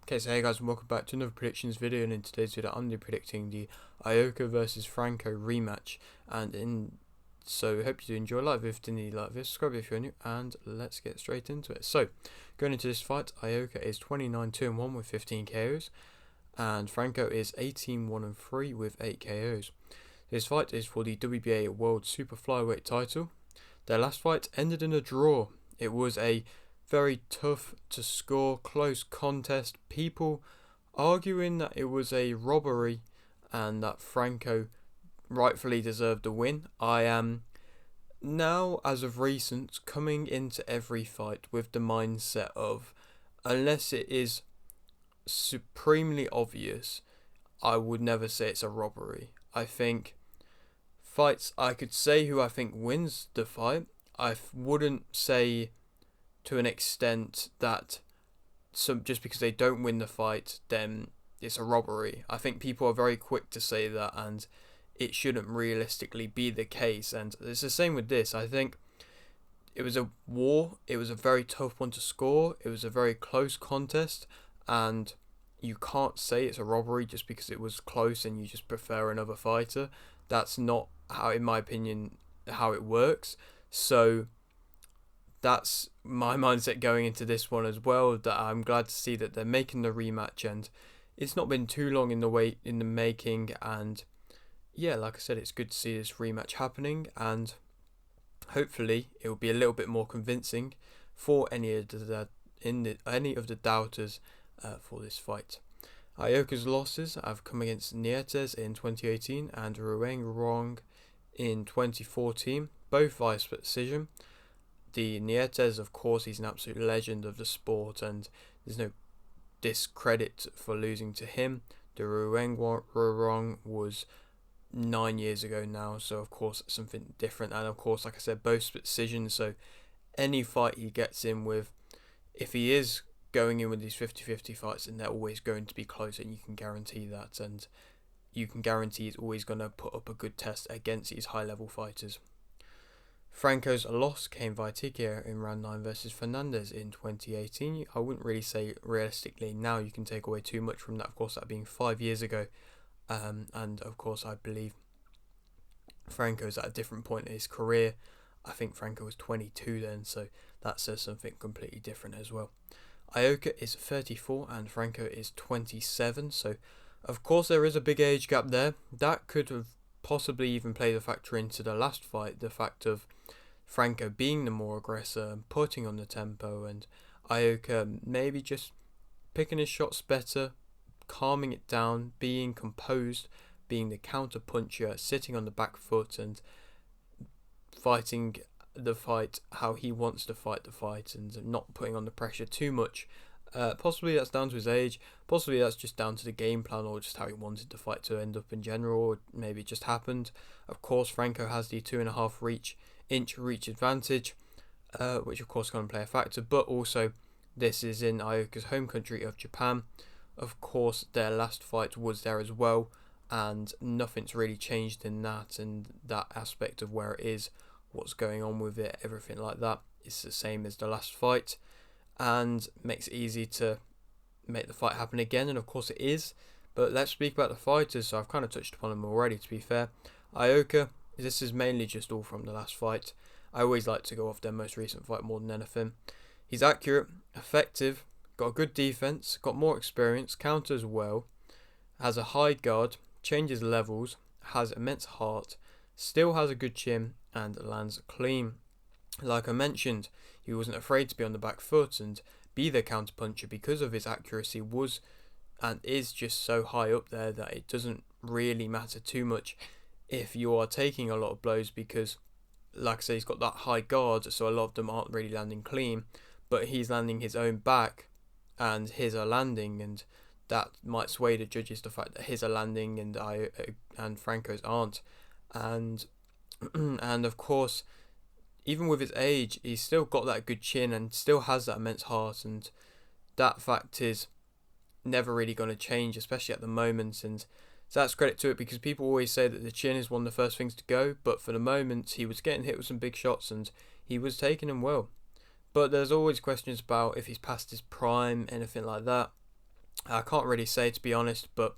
Okay, so hey guys, and welcome back to another predictions video, and in today's video I'm going to be predicting the Ioka versus Franco rematch, so hope you do enjoy. Like this, if you didn't like this, subscribe if you're new, and let's get straight into it. So, going into this fight, Ioka is 29-2-1 with 15 KOs, and Franco is 18-1-3 with 8 KOs. This fight is for the WBA World Super Flyweight title. Their last fight ended in a draw. It was a very tough to score, close contest. People arguing that it was a robbery and that Franco rightfully deserved the win. I am now, as of recent, coming into every fight with the mindset of, unless it is supremely obvious, I would never say it's a robbery. I think fights, I could say who I think wins the fight. I wouldn't say to an extent that just because they don't win the fight, then it's a robbery. I think people are very quick to say that, and it shouldn't realistically be the case. And it's the same with this. I think it was a war. It was a very tough one to score. It was a very close contest, and you can't say it's a robbery just because it was close and you just prefer another fighter. That's not how, in my opinion, how it works. So that's my mindset going into this one as well, that I'm glad to see that they're making the rematch, and it's not been too long in the making, and yeah, like I said, it's good to see this rematch happening, and hopefully it will be a little bit more convincing for any of the doubters for this fight. Ioka's losses have come against Nietes in 2018 and Ruang Rong in 2014, both via split decision. The Nietes, of course, he's an absolute legend of the sport, and there's no discredit for losing to him. The Ruang was 9 years ago now, so of course something different. And of course, like I said, both split decisions, so any fight he gets in with, if he is going in with these 50-50 fights, then they're always going to be close, and you can guarantee that, and you can guarantee he's always going to put up a good test against these high-level fighters. Franco's loss came via TKO in round 9 versus Fernandez in 2018. I wouldn't really say realistically now you can take away too much from that, of course, that being 5 years ago. And of course, I believe Franco's at a different point in his career. I think Franco was 22 then, so that says something completely different as well. Ioka is 34 and Franco is 27, so of course there is a big age gap there. That could have possibly even played a factor into the last fight, the fact of Franco being the more aggressor and putting on the tempo, and Ioka maybe just picking his shots better, calming it down, being composed, being the counter puncher, sitting on the back foot and fighting the fight how he wants to fight the fight, and not putting on the pressure too much. Possibly that's down to his age, possibly that's just down to the game plan, or just how he wanted the fight to end up in general, or maybe it just happened. Of course, Franco has the 2.5 inch reach advantage, which of course can play a factor, but also this is in Ioka's home country of Japan. Of course, their last fight was there as well, and nothing's really changed in that, and that aspect of where it is, what's going on with it, everything like that. It's the same as the last fight, and makes it easy to make the fight happen again, and of course it is. But let's speak about the fighters. So I've kind of touched upon them already, to be fair. Ioka, this is mainly just all from the last fight. I always like to go off their most recent fight more than anything. He's accurate, effective, got a good defense, got more experience, counters well, has a high guard, changes levels, has immense heart, still has a good chin, and lands clean. Like I mentioned, he wasn't afraid to be on the back foot and be the counter puncher because of his accuracy was and is just so high up there that it doesn't really matter too much if you are taking a lot of blows, because like I say, he's got that high guard, so a lot of them aren't really landing clean, but he's landing his own back and his are landing, and that might sway the judges, the fact that his are landing and Franco's aren't. And of course, even with his age, he's still got that good chin and still has that immense heart, and that fact is never really going to change, especially at the moment. And so that's credit to it, because people always say that the chin is one of the first things to go, but for the moment he was getting hit with some big shots and he was taking them well. But there's always questions about if he's past his prime, anything like that. I can't really say, to be honest, but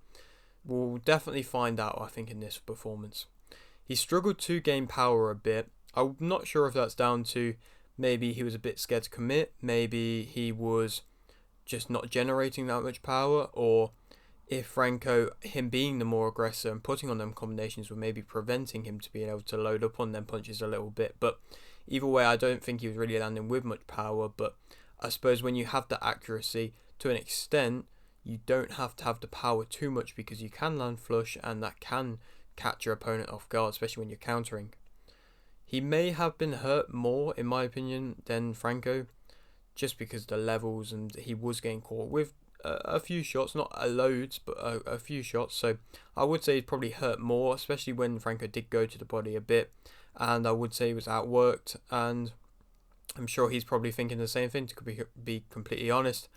we'll definitely find out, I think, in this performance. He struggled to gain power a bit. I'm not sure if that's down to maybe he was a bit scared to commit, maybe he was just not generating that much power, or if Franco, him being the more aggressor and putting on them combinations, were maybe preventing him to be able to load up on them punches a little bit. But either way, I don't think he was really landing with much power. But I suppose when you have the accuracy to an extent, you don't have to have the power too much, because you can land flush and that can catch your opponent off guard, especially when you're countering. He may have been hurt more, in my opinion, than Franco, just because the levels, and he was getting caught with a few shots, not a loads, but a few shots. So I would say he probably hurt more, especially when Franco did go to the body a bit, and I would say he was outworked, and I'm sure he's probably thinking the same thing, to be completely honest.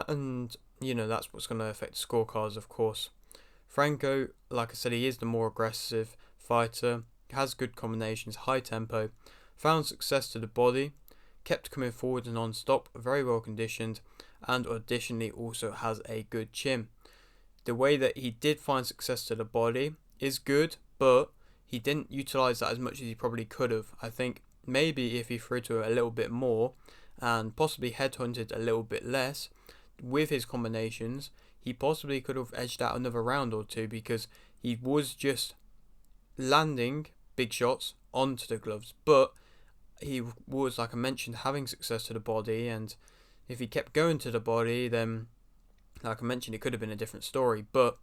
And that's what's going to affect the scorecards, of course. Franco, like I said, he is the more aggressive fighter, has good combinations, high tempo, found success to the body, kept coming forward and non-stop, very well conditioned, and additionally also has a good chin. The way that he did find success to the body is good, but he didn't utilise that as much as he probably could have. I think maybe if he threw to it a little bit more and possibly headhunted a little bit less with his combinations, he possibly could have edged out another round or two, because he was just landing big shots onto the gloves, but he was, like I mentioned, having success to the body, and if he kept going to the body, then, like I mentioned, it could have been a different story. But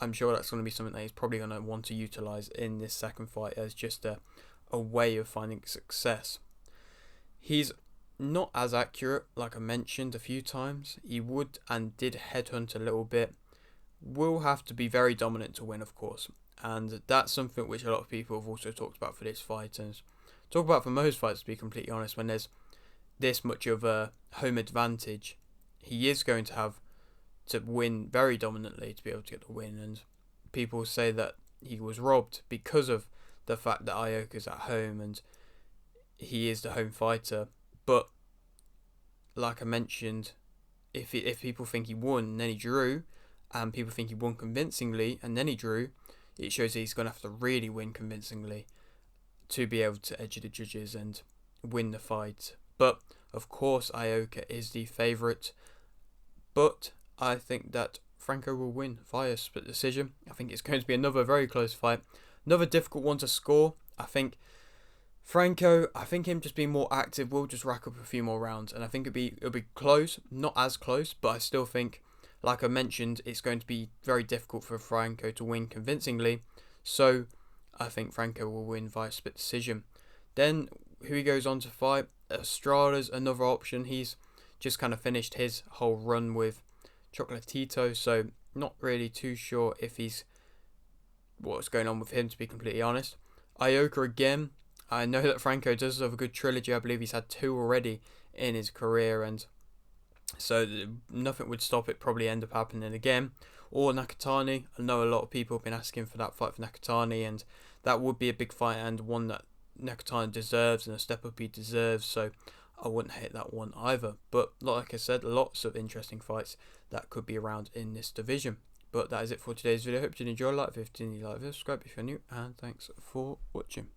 I'm sure that's going to be something that he's probably going to want to utilise in this second fight as just a way of finding success. He's not as accurate, like I mentioned a few times. He would and did headhunt a little bit. Will have to be very dominant to win, of course, and that's something which a lot of people have also talked about for this fight, and talk about for most fights, to be completely honest. When there's this much of a home advantage, he is going to have to win very dominantly to be able to get the win, and people say that he was robbed because of the fact that Ioka's at home and he is the home fighter. But like I mentioned, if people think he won and then he drew, and people think he won convincingly and then he drew, it shows that he's going to have to really win convincingly to be able to edge the judges and win the fight. But of course Ioka is the favourite, but I think that Franco will win via split decision. I think it's going to be another very close fight, another difficult one to score. I think him just being more active will just rack up a few more rounds, and I think it'll be close, not as close, but I still think, like I mentioned, it's going to be very difficult for Franco to win convincingly. So I think Franco will win via split decision. Then who he goes on to fight, Estrada's another option. He's just kind of finished his whole run with Chocolatito, so not really too sure if what's going on with him, to be completely honest. Ioka again. I know that Franco does have a good trilogy. I believe he's had 2 already in his career, and so nothing would stop it probably end up happening again. Or Nakatani. I know a lot of people have been asking for that fight for Nakatani, and that would be a big fight and one that Nakatani deserves and a step up he deserves, so I wouldn't hate that one either. But like I said, lots of interesting fights that could be around in this division. But that is it for today's video. Hope you did enjoy. Like if you did, like, subscribe if you're new, and thanks for watching.